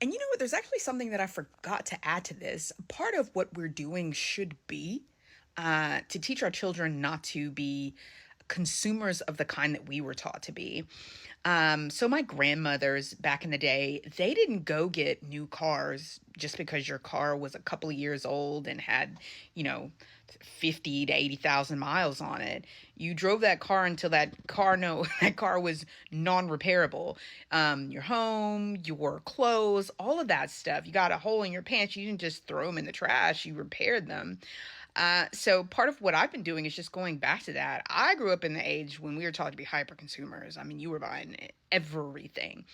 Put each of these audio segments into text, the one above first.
And you know what? There's actually something that I forgot to add to this. Part of what we're doing should be to teach our children not to be consumers of the kind that we were taught to be. So my grandmothers back in the day, they didn't go get new cars just because your car was a couple of years old and had, you know, 50 to 80,000 miles on it. You drove that car until that car was non-repairable. Your home, your clothes, all of that stuff. You got a hole in your pants, you didn't just throw them in the trash, you repaired them. So part of what I've been doing is just going back to that. I grew up in the age when we were taught to be hyper consumers. I mean, you were buying everything.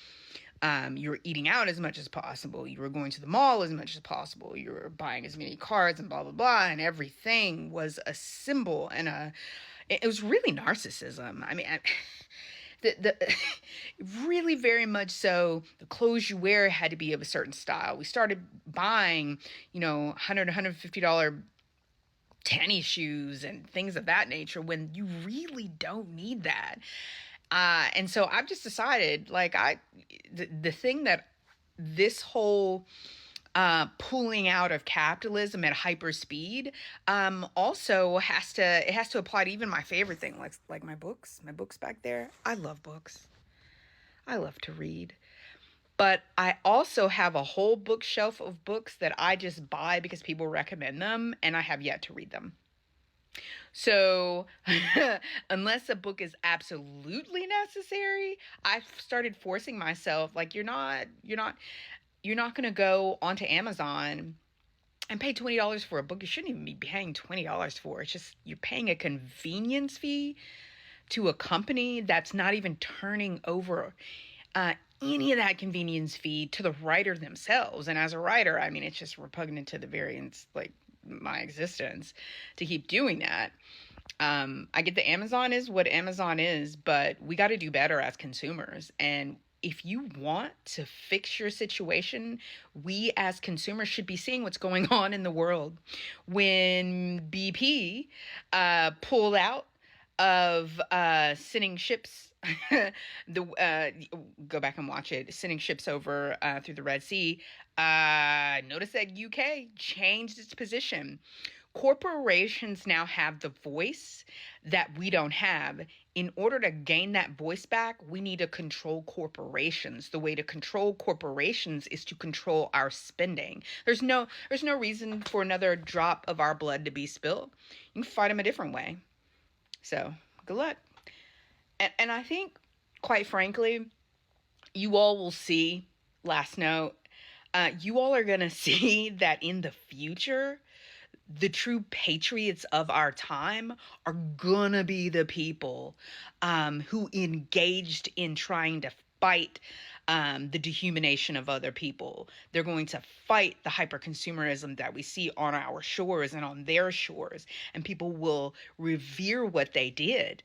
You were eating out as much as possible. You were going to the mall as much as possible. You were buying as many cards and blah blah blah, and everything was a symbol and it was really narcissism. I mean, the really very much so. The clothes you wear had to be of a certain style. We started buying, $150 tennis shoes and things of that nature when you really don't need that. And so I've just decided, like, the thing that this whole pulling out of capitalism at hyper speed also has to apply to even my favorite thing, like my books back there. I love books. I love to read. But I also have a whole bookshelf of books that I just buy because people recommend them, and I have yet to read them. So, unless a book is absolutely necessary, I've started forcing myself, like, you're not going to go onto Amazon and pay $20 for a book you shouldn't even be paying $20 for. It's just you're paying a convenience fee to a company that's not even turning over any of that convenience fee to the writer themselves. And as a writer, I mean, it's just repugnant to the variance, like my existence, to keep doing that. I get the Amazon is what Amazon is, but we got to do better as consumers. And if you want to fix your situation, we as consumers should be seeing what's going on in the world. When BP pulled out of sending ships, the go back and watch it, sending ships over through the Red Sea. Notice that UK changed its position. Corporations now have the voice that we don't have. In order to gain that voice back, we need to control corporations. The way to control corporations is to control our spending. There's no reason for another drop of our blood to be spilled. You can fight them a different way. So, good luck. And I think, quite frankly, you all will see, last note, you all are going to see that in the future, the true patriots of our time are gonna be the people who engaged in trying to fight the dehumanization of other people. They're going to fight the hyperconsumerism that we see on our shores and on their shores, and people will revere what they did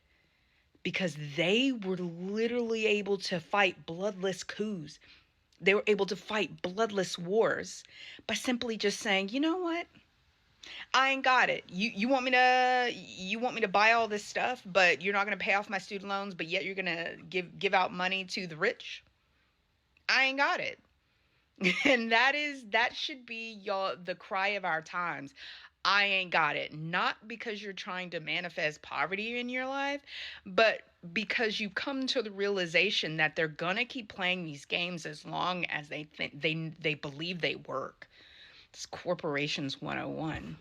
because they were literally able to fight bloodless coups. They were able to fight bloodless wars by simply just saying, you know what? I ain't got it. You want me to buy all this stuff, but you're not going to pay off my student loans, but yet you're going to give out money to the rich? I ain't got it. And that should be y'all the cry of our times. I ain't got it. Not because you're trying to manifest poverty in your life, but because you come to the realization that they're gonna keep playing these games as long as they think they believe they work. It's corporations 101.